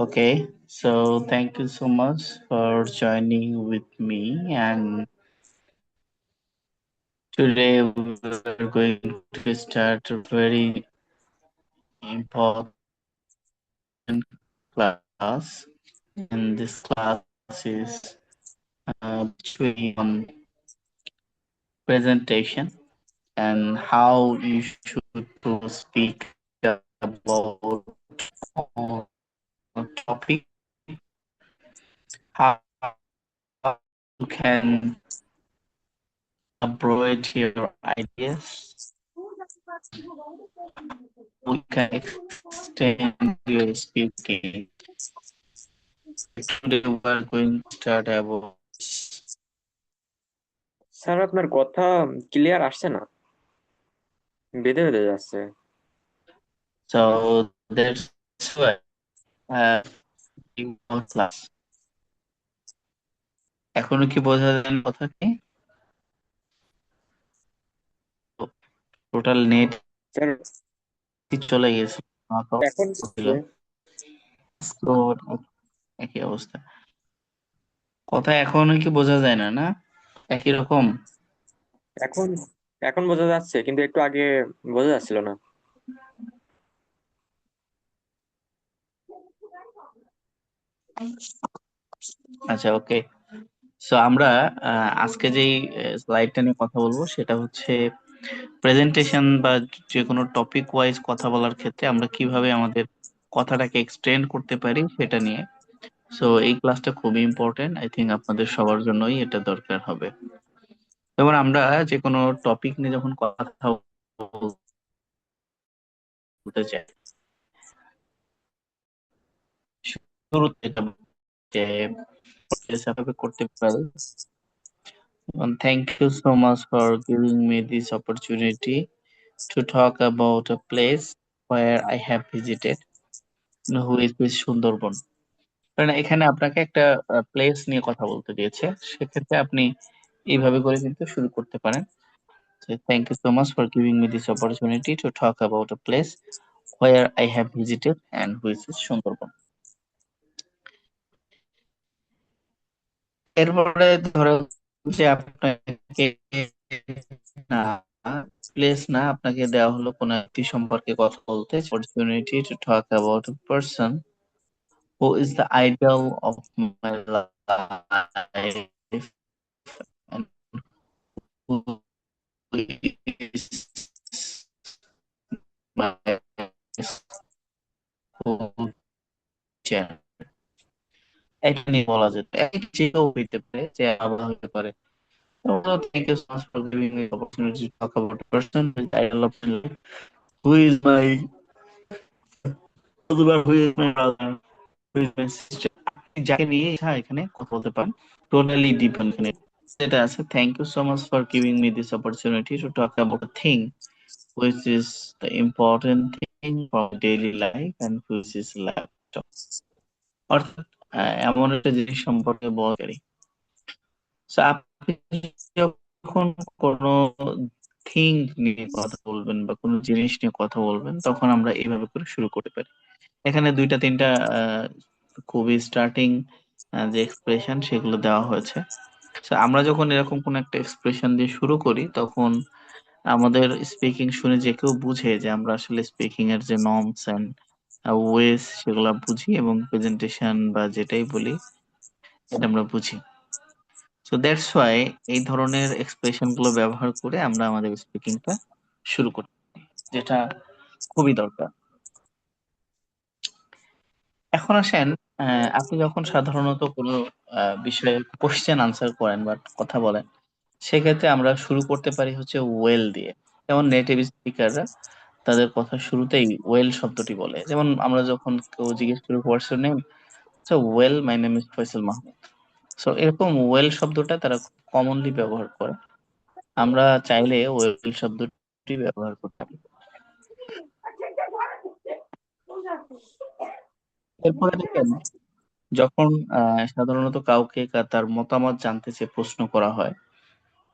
Okay, so thank you so much for joining with me. And today we're going to start a very important class. And this class is basically on presentation and how you should to speak about a topic, how you can upgrade your ideas, we can extend your speaking. Today we are going to start about sir আপনার কথা clear আসছে না, বেঁধে বেঁধে যাচ্ছে। so that's why class এখনো কি বোঝা যায় না কথা কি টোটাল নেট স্যার চলে গেছে এখন ছিল তো একই অবস্থা কথা এখনো কি বোঝা যায় না না একই রকম এখন এখন বোঝা যাচ্ছে, কিন্তু একটু আগে বোঝা যাচ্ছিল না। আচ্ছা ওকে সো আমরা আজকে যেই স্লাইডটা নিয়ে কথা বলবো সেটা হচ্ছে প্রেজেন্টেশন বা যে কোনো টপিক ওয়াইজ কথা বলার ক্ষেত্রে আমরা কিভাবে আমাদের কথাটাকে এক্সটেন্ড করতে পারি সেটা নিয়ে সো এই ক্লাসটা খুবই ইম্পর্টেন্ট আই থিংক আপনাদের সবার জন্যই এটা দরকার হবে যেমন আমরা যে কোনো টপিক নিয়ে যখন কথা বলতে চাই শুরুতে এটা যে সেভাবে করতে পারি thank you so much for giving me this opportunity to talk about a place where I have visited, who is this Sundarban. কারণ এখানে আপনাকে একটা প্লেস নিয়ে কথা বলতে দিয়েছে, সেক্ষেত্রে আপনি এইভাবে করে কিন্তু শুরু করতে পারেন। Thank you so much for giving me this opportunity to talk about a place where I have visited and which is Sundarban. এরপরে ধরো যে আপনাকে না প্লেস না আপনাকে দেওয়া হলো কোনো একটি সম্পর্কে কথা বলতে opportunity to talk about a person who is the idol of my life and who is my school teacher। এটা নিয়ে বলা যেত যেও হইতে পারে যে আবার হতে পারে So thank you so much for giving me the opportunity to talk about a person with idol of my life, who is my who is my brother, who is my sister। আপনি যাকে নিয়ে ইচ্ছা এখানে কথা বলতে পারেন, totally depend এখানে যেটা আছে। Thank you so much for giving me this opportunity to talk about a thing which is the important thing for daily life and which is laptop অর্থাৎ এমন একটা জিনিস সম্পর্কে বলতে So, আপনি যখন কোনো থিং নিয়ে কথা বলবেন বা কোনো জিনিস নিয়ে কথা বলবেন তখন আমরা এইভাবে করে শুরু করতে পারি। এখানে দুইটা তিনটা আহ, খুবই স্টার্টিং যে এক্সপ্রেশন সেগুলো দেওয়া হয়েছে। So, আমরা যখন এরকম কোন একটা এক্সপ্রেশন দিয়ে শুরু করি তখন আমাদের স্পিকিং শুনে যে কেউ বুঝে যে আমরা আসলে স্পিকিং এর যে নর্মস এন্ড ওয়েস সেগুলো বুঝি এবং প্রেজেন্টেশন বা যেটাই বলি এটা আমরা বুঝি। সো দ্যাটস ওয়াই এই ধরনের এক্সপ্রেশন গুলো ব্যবহার করে আমরা আমাদের স্পিকিংটা শুরু করি, যেটা খুবই দরকার। এখন আসেন, আপনি যখন সাধারণত কোনো বিষয়ে কোশ্চেন আনসার করেন বা কথা বলেন, সেক্ষেত্রে আমরা শুরু করতে পারি হচ্ছে ওয়েল দিয়ে। যেমন নেটিভ স্পিকাররা তাদের কথা শুরুতেই ওয়েল শব্দটি বলে। যেমন আমরা যখন কেউ জিজ্ঞেস করি what's your name, so well my name is Faisal Mahmud. So এরকম ওয়েল শব্দটা তারা কমনলি ব্যবহার করে। আমরা চাইলে ওয়েল শব্দটি ব্যবহার করতে পারি। এরপরে দেখেন, যখন সাধারণত কাউকে তার মতামত জানতে চেয়ে প্রশ্ন করা হয়,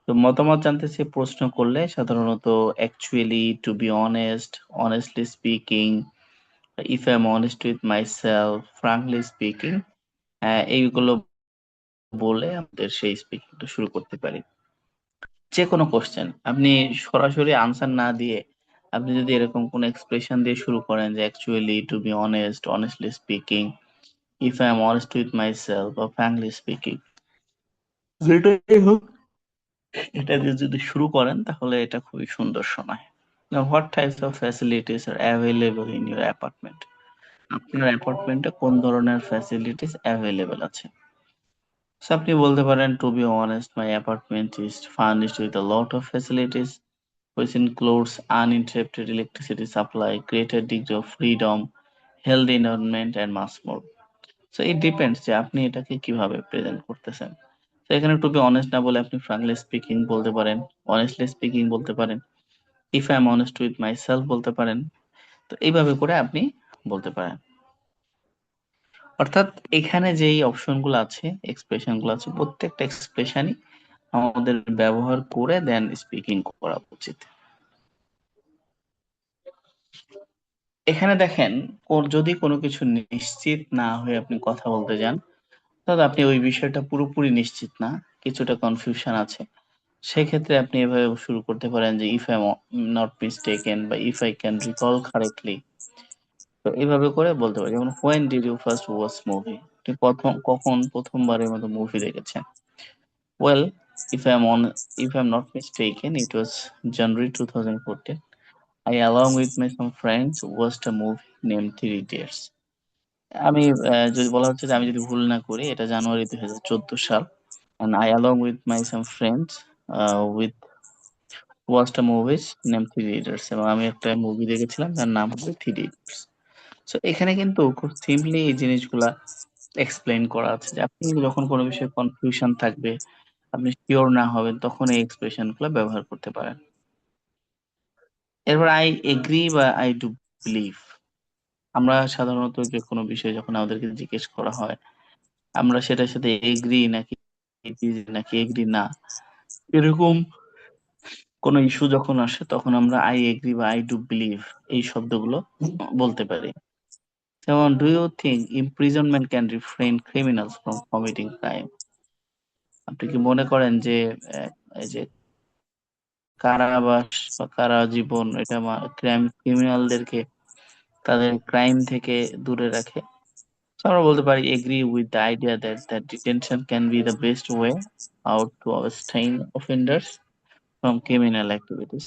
তো মতামত জানতে চেয়ে প্রশ্ন করলে সাধারণত actually to be honest, honestly speaking, if I am honest with myself, frankly speaking, এইগুলো বলে আমাদের সেই স্পিকিংটা শুরু করতে পারি। যে কোনো কোশ্চেন আপনি সরাসরি আনসার না দিয়ে আপনি যদি এরকম কোন এক্সপ্রেশন দিয়ে শুরু করেন যে actually to be honest, honestly speaking, if I am honest with myself বা ফ্র্যাঙ্কলি স্পিকিং, যেটাই হোক, এটা দিয়ে যদি শুরু করেন তাহলে এটা খুবই সুন্দর শোনায়। Now, what types of facilities are available in your apartment? আপনার অ্যাপার্টমেন্টে কোন ধরনের ফ্যাসিলিটিস অ্যাভেলেবল আছে? So আপনি বলতে পারেন, to be honest, my apartment is furnished with a lot of facilities which includes uninterrupted electricity supply, greater degree of freedom, healthy environment and much more. So it depends যে আপনি এটাকে কিভাবে present করতেছেন। তো এখানে টু বি অনেস্ট না বলে আপনি ফ্রাঙ্কলি স্পিকিং বলতে পারেন, অনেস্টলি স্পিকিং বলতে পারেন, if I am honest with my self বলতে পারেন। তো এইভাবে করে আপনি বলতে পারেন। অর্থাৎ এখানে যেই অপশন গুলো আছে, এক্সপ্রেশন গুলো আছে, প্রত্যেকটা এক্সপ্রেশনই আমাদের ব্যবহার করে দেন স্পিকিং করা উচিত। এখানে দেখেন, যদি কোনো কিছু নিশ্চিত না হয়ে আপনি কথা বলতে যান, তাহলে আপনি ওই বিষয়টা পুরোপুরি নিশ্চিত না, কিছুটা কনফিউশন আছে, সেক্ষেত্রে আপনি এভাবে শুরু করতে পারেন যে if I am not mistaken বা if I can recall correctly. তো এইভাবে করে বলতে পারি, যেমন when did you first watch movie, আপনি কখন প্রথমবারের মতো মুভি দেখেছেন? Well, if I'm on if I'm not mistaken, it was January 2014. I, along with my some friends, watched a movie named Three Idiots. আমি যদি বলা হচ্ছে যে আমি যদি ভুল না করি, এটা জানুয়ারি 2014 সাল। And I, along with my some friends, with watched a movie named Three Idiots, এবং আমি একটা মুভি দেখেছিলাম যার নাম হচ্ছে থ্রি ইডিয়টস। সো এখানে কিন্তু খুব সিম্পলি এই জিনিসগুলা এক্সপ্লেইন করা আছে যে আপনি যখন কোনো বিষয়ে কনফিউশন থাকবে, আপনি সিওর না হবেন, তখন এই এক্সপ্রেশন গুলো ব্যবহার করতে পারেন। এরপর আই এগ্রি বা আই ডু বিলিভ। আমরা সাধারণত যে কোনো বিষয়ে যখন আমাদেরকে জিজ্ঞেস করা হয়, আমরা সেটার সাথে এগ্রি নাকি নাকি এগ্রি না, এরকম কোন ইস্যু যখন আসে, তখন আমরা আই এগ্রি বা আই ডু বিলিভ এই শব্দগুলো বলতে পারি। যেমন, do you think imprisonment can refrain criminals from committing crime? আপনি কি মনে করেন যে এই যে কারাবাস বা কারা জীবন এটা ক্রিমিনালদেরকে তাদের ক্রাইম থেকে দূরে রাখে? So আমরা বলতে পারি, agree with the idea that that detention can be the best way out to abstain offenders from criminal activities.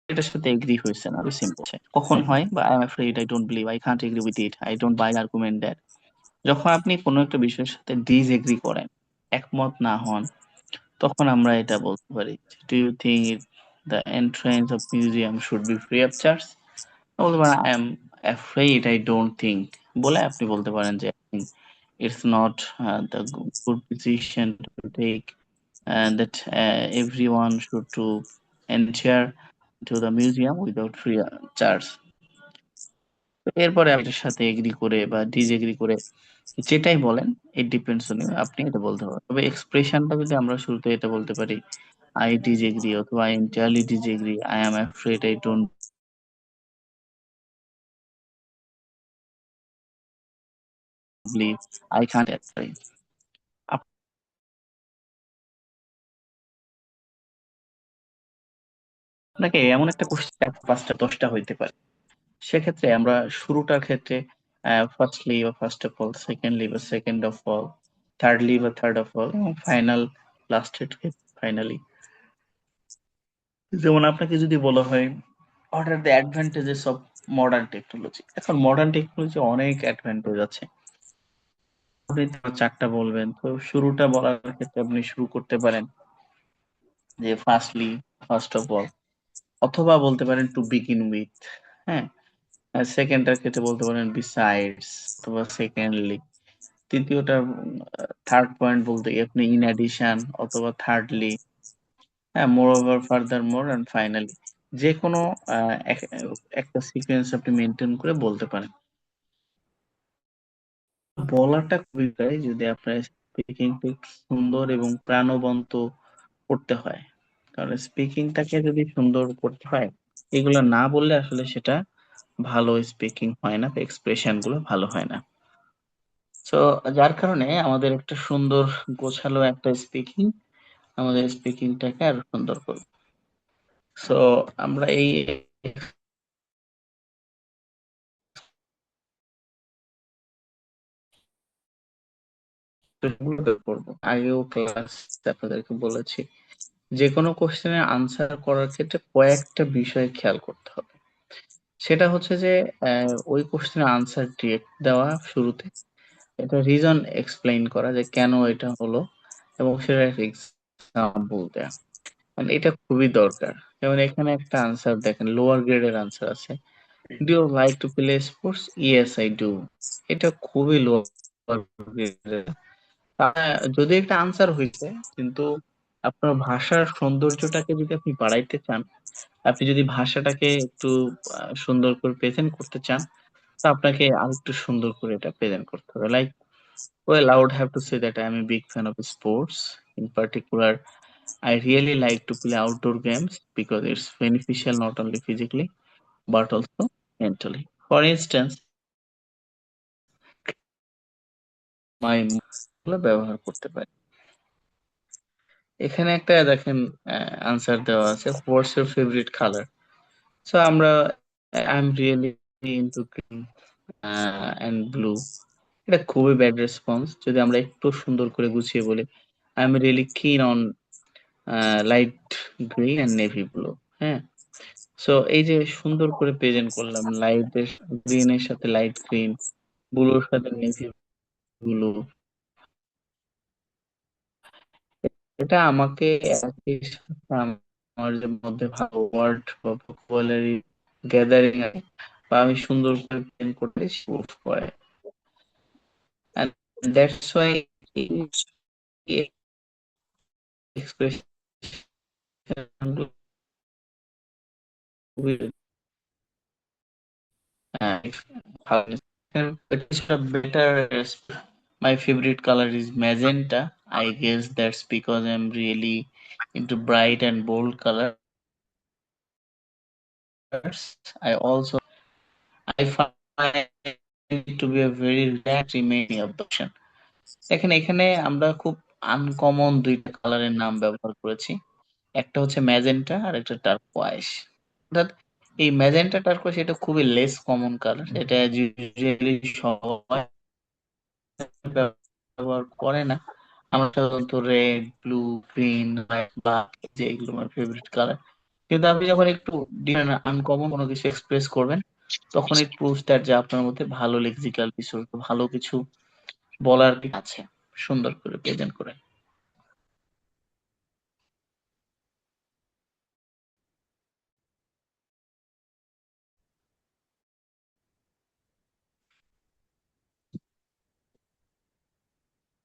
এটার সাথে এগ্রি হয়েছে না, সিম্পল। কখন হয় বা I am afraid, I don't believe, I can't agree with it, I don't by argument that. যখন আপনি কোনো একটা বিষয়ের সাথে ডিসএগ্রি করেন, একমত না হন, তখন আমরা এটা বলতে পারি, do you think the entrance of museum should be free of charge? বলতে পারেন, I am afraid, I don't think, বলে আপনি বলতে পারেন যে it's not the good decision to take, that everyone should to enter to the museum without free charge. তো এরপরে আপনার সাথে এগ্রি করে বা ডিসএগ্রি করে যেটাই বলেন, ইট ডিপেন্ডস অন ইউ, আপনি এটা বলতে পারেন। তবে এক্সপ্রেশনটা যদি আমরা শুরুতে এটা বলতে পারি, আই ডিসএগ্রি অথবা I entirely disagree, I am afraid, I don't believe, I can't agree. আপনাকে এমন একটা কোশ্চেন 5টা 10টা হইতে পারে, সেক্ষেত্রে আমরা শুরুটার ক্ষেত্রে ফার্স্টলি বা ফার্স্ট অফ অল, সেকেন্ডলি বা সেকেন্ড অফ অল, থার্ডলি বা থার্ড অফ অল, এবং লাস্টের ফাইনালি। যেমন আপনাকে যদি বলা হয়, what are the advantages of modern technology, এখন মডার্ন টেকনোলজি অনেক অ্যাডভান্টেজ আছে, আপনি তো 4টা বলবেন। তো শুরুটা বলার ক্ষেত্রে আপনি শুরু করতে পারেন যে ফার্স্টলি, ফার্স্ট অফ অল, অথবা বলতে পারেন টু বিগিন উইথ। হ্যাঁ, সেকেন্ডটার ক্ষেত্রে বলতে পারেন বিসাইডস অথবা সেকেন্ডলি। তৃতীয়টা, থার্ড পয়েন্ট বলতে গিয়ে আপনি ইন অ্যাডিশন অথবা থার্ডলি। হ্যাঁ, moreover, furthermore, and finally. যে কোনো একটা সিকোয়েন্স আপনি মেনটেন করে বলতে পারেন। বলাটা খুবই যদি আপনার স্পিকিং সুন্দর এবং প্রাণবন্ত করতে হয়, কারণ স্পিকিংটাকে যদি সুন্দর করতে হয়, এগুলো না বললে আসলে সেটা ভালো স্পিকিং হয় না, এক্সপ্রেশন গুলো ভালো হয় না। তো যার কারণে আমাদের একটা সুন্দর গোছালো একটা স্পিকিং আমাদের স্পিকিংটাকে আরো সুন্দর করবে। সো আমরা এই গুলো করবো। আগেও ক্লাস আপনাদেরকে বলেছি, যে কোনো কোশ্চেনের আনসার করার ক্ষেত্রে কয়েকটা বিষয় খেয়াল করতে হবে। সেটা হচ্ছে যে ওই কোশ্চেনের আনসার ডিরেক্ট দেওয়া শুরুতে, এটা রিজন এক্সপ্লেইন করা যে কেন এটা হলো, এবং সেটার একটা এক্সাম্পল দেয়া, মানে এটা খুবই দরকার। যেমন এখানে একটা আনসার দেখেন, লোয়ার গ্রেডের আনসার আছে, do you like to play sports, yes I do. এটা খুবই লোয়ার গ্রেডের। যদি একটা আনসার হইছে, কিন্তু আপনার ভাষার সৌন্দর্যটাকে যদি আপনি বাড়াইতে চান, আপনি যদি ভাষাটাকে একটু সুন্দর করে প্রেজেন্ট করতে চান, তা আপনাকে আরেকটু সুন্দর করে এটা প্রেজেন্ট করতে হবে। Like, well, I would have to say that I am a big fan of sports. In particular, I really like to play outdoor games because it's beneficial not only physically but also mentally. For instance, my গুলো ব্যবহার করতে পারি। এখানে একটা দেখেন answer দেওয়া আছে, what's your favourite colour. So আমরা, I am really into green and blue. এটা খুবই ব্যাড রেসপন্স। যদি আমরা একটু সুন্দর করে গুছিয়ে বলি, I am really keen on light green and navy blue. হ্যাঁ, সো এই যে সুন্দর করে প্রেজেন্ট করলাম, লাইট গ্রিন এর সাথে লাইট গ্রিন, ব্লুর সাথে নেভি ব্লু, এটা আমাকে একই সাথে আমার যে মধ্যে ভালো ওয়ার্ড বা ভোকাবুলারি গ্যাদারিং আছে, বা আমি সুন্দর করে প্রেজেন্ট করতে প্রুভ করে। And that's why expression will how it is a better. My favorite color is magenta. I guess that's because I'm really into bright and bold colors. I also I find it to be a very rare remaining of the option. এখানে আমরা খুব uncommon দুইটা কালারের নাম ব্যবহার করেছি। একটা হচ্ছে ম্যাজেন্টা আর একটা টার্কোয়াইজ। অর্থাৎ এই ম্যাজেন্টা টার্কোয়াইজ এটা খুবই লেস কমন কালার, এটা ইউজুয়ালি সবাই ব্যবহার করে না। আমার সাধারণত রেড, ব্লু, গ্রিন, ব্ল্যাক, যে এগুলো আমার ফেভারিট কালার। কিন্তু আপনি যখন একটু ডিফারেন্ট আনকমন কোনো কিছু এক্সপ্রেস করবেন, তখন ইট প্রুভস দ্যাট যে আপনার মধ্যে ভালো লেক্সিক্যাল রিসোর্স, ভালো কিছু বলার আছে, সুন্দর করে প্রেজেন্ট করে।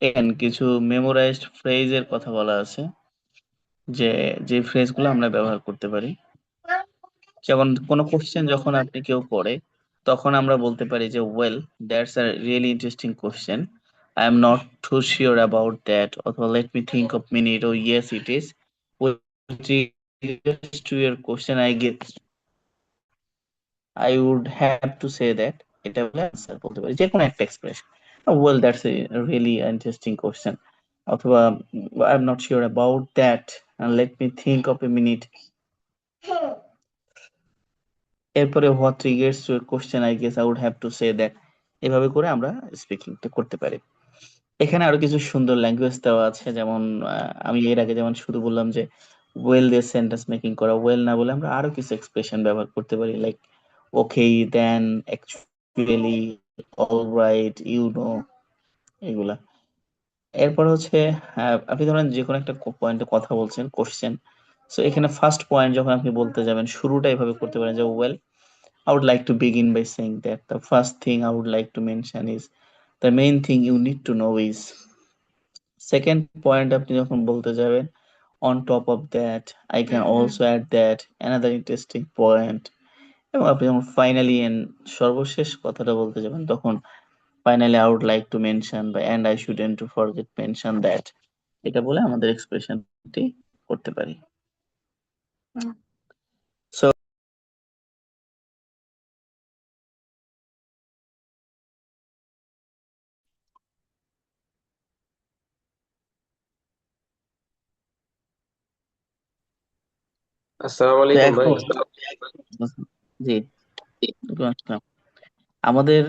এখানে কিছু মেমোরাইজড ফ্রেজের কথা বলা আছে, যে যে ফ্রেজগুলো আমরা ব্যবহার করতে পারি। যেমন কোনো কোশ্চেন যখন আপনি কেউ করে, তখন আমরা বলতে পারি যে well, that's a really interesting question, I am not too sure about that, অথবা let me think of minute, oh yes it is, two year question I guess I would have to say that. এটা বলে answer বলতে পারি যে কোনো একটা expression. Well, that's a really interesting question, অথবা I am not sure about that, let me think of a minute. এরপরে what triggers your question, I guess I would have to say that. এভাবে করে আমরা স্পিকিংটা করতে পারি। এখানে আরো কিছু সুন্দর ল্যাঙ্গুয়েজ দেওয়া আছে, যেমন আমি এর আগে যেমন শুধু বললাম যে ওয়েল দিয়ে সেন্টেন্স মেকিং করা, ওয়েল না বলে আমরা আরো কিছু এক্সপ্রেশন ব্যবহার করতে পারি, like okay, then, actually, alright, you know, এগুলা। এরপর হচ্ছে আপনি ধরেন যে কোনো একটা পয়েন্টে কথা বলছেন, কোশ্চেন। সো এখানে ফার্স্ট পয়েন্ট যখন আপনি বলতে যাবেন, শুরুটা এভাবে করতে পারেন যে well, I would like to begin by saying that the first thing I would like to mention is the main thing you need to know is. Second point আপনি যখন বলতে যাবেন, on top of that I can also add that another interesting point. এবং আপনি যখন finally and সর্বশেষ কথাটা বলতে যাবেন, তখন finally I would like to mention বা and I shouldn't to forget mention that, এটা বলে আমাদের এক্সপ্রেশনটি করতে পারি। So আসসালামু তো আলাইকুম ভাই। এখন জি আসসালাম। আমাদের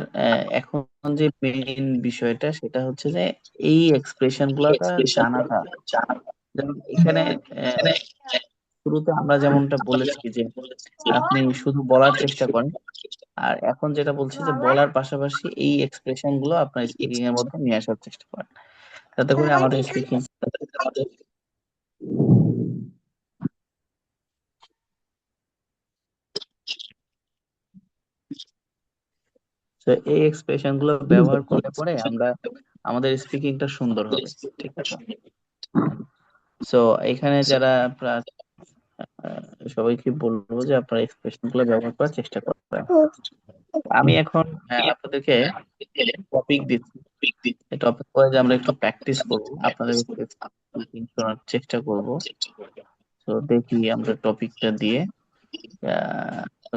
এখন যে মেইন বিষয়টা সেটা হচ্ছে যে এই এক্সপ্রেশন গুলাটা জানাটা। যেমন এখানে আহ, শুরুতে আমরা যেমনটা বলেছি যে আপনি শুধু বলার চেষ্টা করেন, আর এখন যেটা বলছি যে বলার পাশাপাশি এই এক্সপ্রেশন গুলো আপনার স্পিকিং এর মধ্যে নিয়ে আসার চেষ্টা করেন, যাতে করে আমাদের স্পিকিং। তো এই এক্সপ্রেশন গুলো ব্যবহার করলে পরে আমরা আমাদের স্পিকিংটা সুন্দর হবে। ঠিক আছে। সো এখানে যারা সবাইকে বলবো যে আপনারা এক্সপ্রেশন গুলো ব্যবহার করার চেষ্টা করবেন। আমি এখন আপনাদেরকে টপিক দিচ্ছি। এই টপিক পরে যে আমরা একটু প্র্যাকটিস করব, আপনাদের স্পিকিং শোনার চেষ্টা করব। তো দেখি আমরা টপিকটা দিয়ে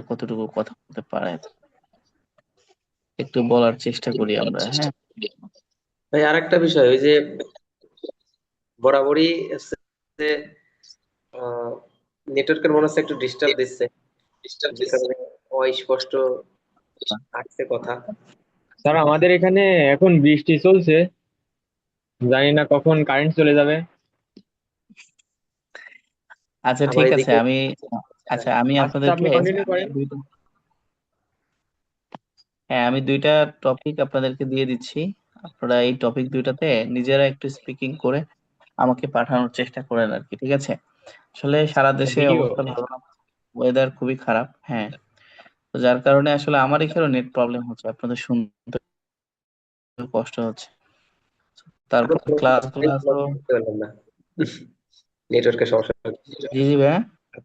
কতটুকু কথা বলতে পারে একটু বলার চেষ্টা করি আমরা। হ্যাঁ, ভাই আরেকটা বিষয়, ওই যে বরাবরই হচ্ছে যে নেটওয়ার্কের মনে হচ্ছে একটু ডিস্টার্ব দিচ্ছে, যে কারণে অস্পষ্ট আসছে কথা। স্যার আমাদের এখানে এখন বৃষ্টি চলছে, জানি না কখন কারেন্ট চলে যাবে। আচ্ছা আমার ঠিক আছে। এদিকে আচ্ছা আমি আচ্ছা আপনাদেরকে আপনি কন্টিনিউ করেন। দুইটা আমি দুইটা টপিক আপনাদেরকে দিয়ে দিচ্ছি। আপনারা এই টপিক দুইটাতে নিজেরা একটু স্পিকিং করে আমাকে পাঠানোর চেষ্টা করেন আর কি। ঠিক আছে। আসলে সারা দেশে ভিডিও। অবস্থা ভালো না, ওয়েদার খুবই খারাপ। হ্যাঁ, তো যার কারণে আসলে আমার এখানেও নেট প্রবলেম হচ্ছে, আপনাদের শুনতে কষ্ট হচ্ছে। তারপর ক্লাস ক্লাসও। বুঝতে পারলাম না, নেটওয়ার্কের সমস্যা। জি জি ভাইয়া।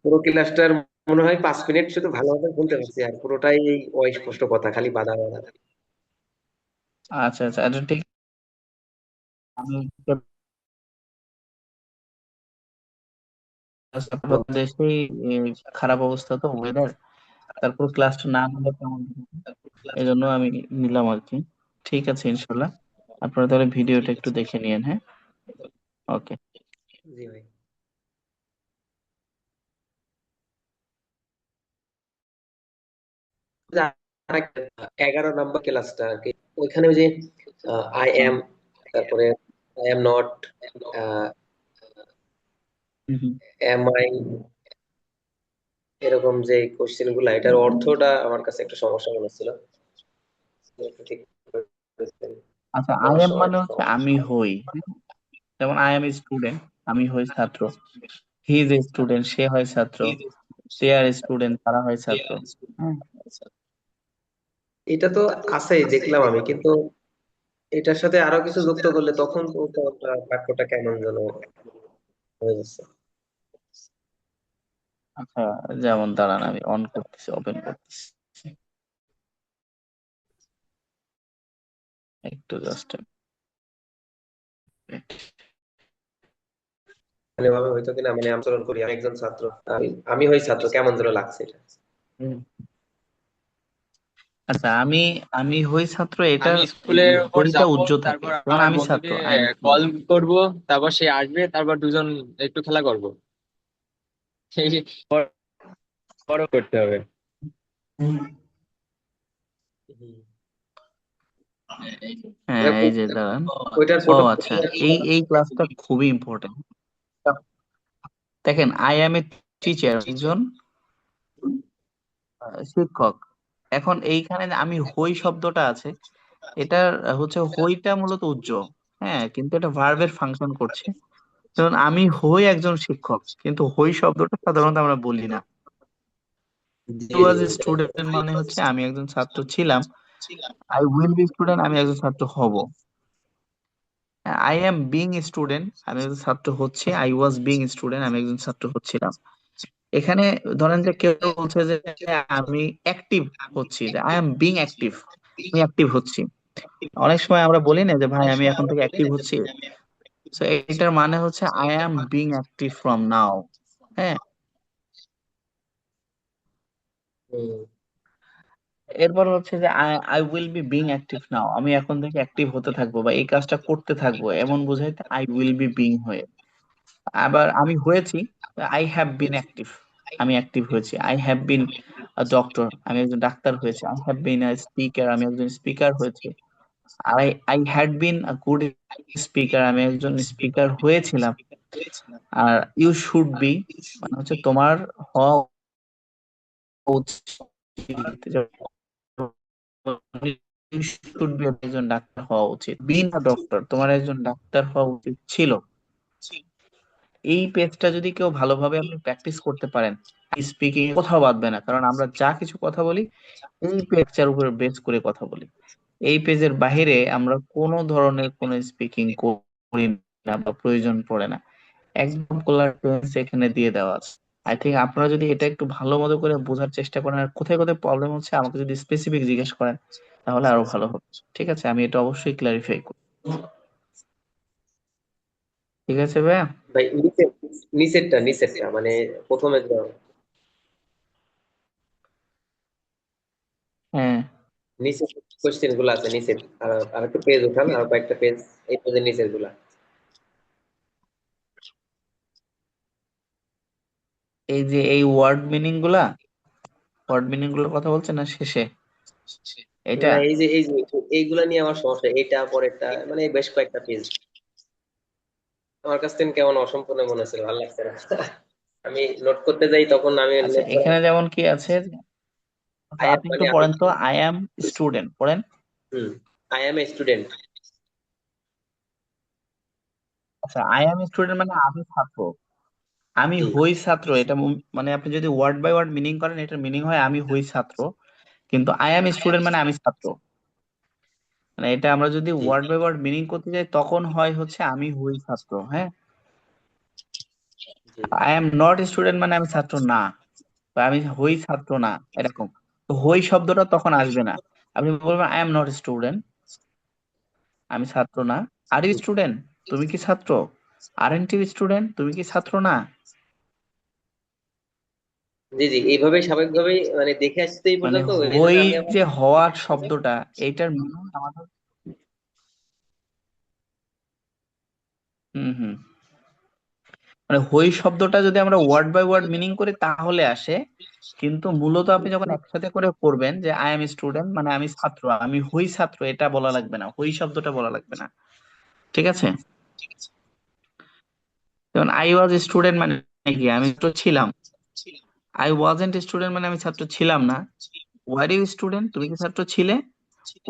পুরো ক্লাসটার মনে হয় 5 মিনিট শুধু ভালোভাবে শুনতে পারছি, আর পুরোটাই এই অস্পষ্ট কথা, খালি বাধা বাধা। আচ্ছা আচ্ছা আচ্ছা ঠিক। আমি আপনাদের দেশেই খারাপ অবস্থা তো ওয়েদার, তারপর ক্লাসটা না হলে কেমন হবে? এই জন্য আমি নিলাম আর কি। ঠিক আছে ইনশাল্লাহ, আপনারা তাহলে ভিডিওটা একটু দেখে নিয়েন। হ্যাঁ, ওকে। জি ভাই। যে আরেকটা 11 নম্বর ক্লাসটা আর কি, ওইখানে ওই যে আই এম, তারপরে I am not, hmm. Am I, এরকম যে কোশ্চেন গুলা, এটার অর্থটা আমার কাছে একটু সমস্যা মনে হচ্ছিল। একটু ঠিক করে বলতেন, আচ্ছা, আই বলার এম সময় মানে একটু হচ্ছে সমস্যা। আমি হই। যেমন আই এম স্টুডেন্ট, আমি হই ছাত্র। হি ইজ এ স্টুডেন্ট, সে হয় ছাত্র। দে আর স্টুডেন্ট, তারা হয় ছাত্র। হ্যাঁ। এটা তো আছেই দেখলাম আমি, কিন্তু এটার সাথে আরো কিছু যুক্ত করলে তখন তো বাক্যটা কেমন যেন হয়ে যাচ্ছে। আচ্ছা, যেমন দাঁড়ান আমি অন করতেছি, ওপেন করতেছি একটু জাস্ট। মানে ভাবে হয়তো কিনা, মানে আচরণ করি, আমি একজন ছাত্র, আমি হই ছাত্র, কেমন যেন লাগছে এটা। আচ্ছা, আমি আমি হই ছাত্র, এটার আমি স্কুলের উপর হইটা যাব, উজ্জ্ব থাকে, তারপর যেমন আমার আমি ছাত্র, বন্ধুকে আই এম কল স্টুডেন্ট। করব, তারপর সে আসবে, তারপর দুজন একটু খেলা করব। সেই বড় করতে হবে। হুম। হ্যাঁ, এটা এই যে দাঁড়ান। ওইটার ও ফটো। আচ্ছা, এই ক্লাসটা খুবই ইম্পর্টেন্ট। দেখেন, আই এম এ টিচার, একজন শিক্ষক। এখন এইখানে যে আমি হই শব্দটা আছে, এটা হচ্ছে হইটা মূলত উজ্জ্ব। হ্যাঁ, কিন্তু এটা ভার্বের ফাংশন করছে। যেমন আমি হই একজন শিক্ষক, কিন্তু হই শব্দটা সাধারণত আমরা বলি না। জি হি জি। ওয়াজ এ স্টুডেন্ট মানে হচ্ছে আমি একজন ছাত্র ছিলাম। আই উইল বি স্টুডেন্ট, আমি একজন ছাত্র হব। আই এম বিং স্টুডেন্ট, আমি একজন ছাত্র হচ্ছে। আই ওয়াজ বিং স্টুডেন্ট, আমি একজন ছাত্র হচ্ছিলাম। এখানে ধরেন যে কেউ বলছে যে আমি অ্যাক্টিভ হচ্ছি, যে আই এম বিং অ্যাক্টিভ, আমি অ্যাক্টিভ হচ্ছি। অনেক সময় আমরা বলি না যে ভাই আমি এখন থেকে অ্যাক্টিভ হচ্ছি। তো এটার মানে হচ্ছে I am being active from now. হ্যাঁ, হুম। এরপর হচ্ছে যে I I will be being active নাও, আমি এখন থেকে অ্যাক্টিভ হতে থাকবো বা এই কাজটা করতে থাকবো, এমন বোঝাইতে আই উইল বি বিং হয়ে। আবার আমি হয়েছি, আই হ্যাভ বিন অ্যাক্টিভ, আমি অ্যাক্টিভ হয়েছি। I have been a doctor, আমি একজন ডাক্তার হয়েছি। I have been a speaker, আমি একজন স্পিকার হয়েছি। I I had been a good speaker, আমি একজন স্পিকার হয়েছিলাম। আর ইউ শুড বি মানে হচ্ছে তোমার হওয়া উচিত, you should be একজন ডাক্তার হওয়া উচিত। বিন আ ডক্টর, তোমার একজন ডাক্তার হওয়া উচিত ছিল। এই পেজটা যদি কেউ ভালোভাবে আপনি প্র্যাকটিস করতে পারেন, স্পিকিং কোথাও বাদবে না, কারণ আমরা যা কিছু কথা বলি এই পেজটার উপর বেস করে কথা বলি। এই পেজের বাইরে আমরা কোনো ধরনের কোনো স্পিকিং করি না বা প্রয়োজন পড়ে না। একদম পোলার টেন্স এখানে দিয়ে দেওয়া আছে। আই থিঙ্ক আপনারা যদি এটা একটু ভালো মতো করে বোঝার চেষ্টা করেন, আর কোথায় কোথায় প্রবলেম হচ্ছে আমাকে যদি স্পেসিফিক জিজ্ঞেস করেন তাহলে আরো ভালো হবে। ঠিক আছে, আমি এটা অবশ্যই ক্লারিফাই করব। ঠিক আছে ভাইয়া। ভাই নিচেরটা মানে প্রথমে হ্যাঁ, নিচে কোশ্চেন গুলো আছে নিচে, আর একটা পেজ উঠান, আর কয়েকটা পেজ এই পেজের নিচের গুলা। এই যে এই ওয়ার্ড মিনিং গুলোর কথা বলছেন না শেষে, এটা না, এই যে এইগুলা নিয়ে আমার সমস্যা, এটা পরেরটা মানে বেশ কয়েকটা পেজ আমার কাছ থেকে কেমন অসম্পূর্ণ মনে হচ্ছিল, ভালো লাগছে না। আমি নোট করতে যাই তখন আমি আচ্ছা নোট করা। এখানে যেমন কি আছে, আচ্ছা, আই এম আপনি একটু মানে আমি। পড়েন তো, আই অ্যাম স্টুডেন্ট পড়েন। Hmm. I am a student. আচ্ছা, আই অ্যাম স্টুডেন্ট মানে আমি ছাত্র, আমি জি হই ছাত্র, এটা মানে আপনি যদি ওয়ার্ড বাই ওয়ার্ড মিনিং করেন এটার মিনিং হয় আমি হই ছাত্র। কিন্তু আই অ্যাম স্টুডেন্ট মানে আমি ছাত্র, মানে এটা আমরা যদি জি ওয়ার্ড বাই ওয়ার্ড মিনিং করতে যাই তখন হয় হচ্ছে আমি হই ছাত্র। হ্যাঁ, G I am not student মানে আমি ছাত্র না, বা আমি হই ছাত্র না, এরকম। তো হই শব্দটা তখন আসবে না। আপনি বলবেন আই এম নট স্টুডেন্ট, আমি ছাত্র না। আর ইউ স্টুডেন্ট, তুমি কি ছাত্র? আরএনট ইউ স্টুডেন্ট, তুমি কি ছাত্র না? জি জি, এইভাবেই স্বাভাবিকভাবেই মানে দেখে আসছি তো এই মানে পর্যন্ত, এই জন্য হই আমি আবার যে হওয়ার শব্দটা, এইটার মিনিং আমাদের, হুম হুম, মানে হই শব্দটা যদি আমরা ওয়ার্ড বাই ওয়ার্ড মিনিং করি তাহলে আসে। কিন্তু মূলত আপনি যখন একসাথে করে করবেন যে আই এম স্টুডেন্ট মানে আমি ছাত্র, আমি হই ছাত্র, এটা বলা লাগবে না, হই শব্দটা বলা লাগবে না। ঠিক আছে, যেমন আই ওয়াজ স্টুডেন্ট মানে কি, আমি তো ছিলাম। আই ওয়াজেন্ট স্টুডেন্ট মানে আমি ছাত্র ছিলাম না। ওয়ার ইউ স্টুডেন্ট, তুমি কি ছাত্র ছিলে?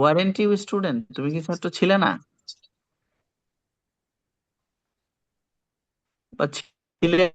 ওয়ারেন্ট ইউ স্টুডেন্ট, তুমি কি ছাত্র ছিলে না বা ছিলে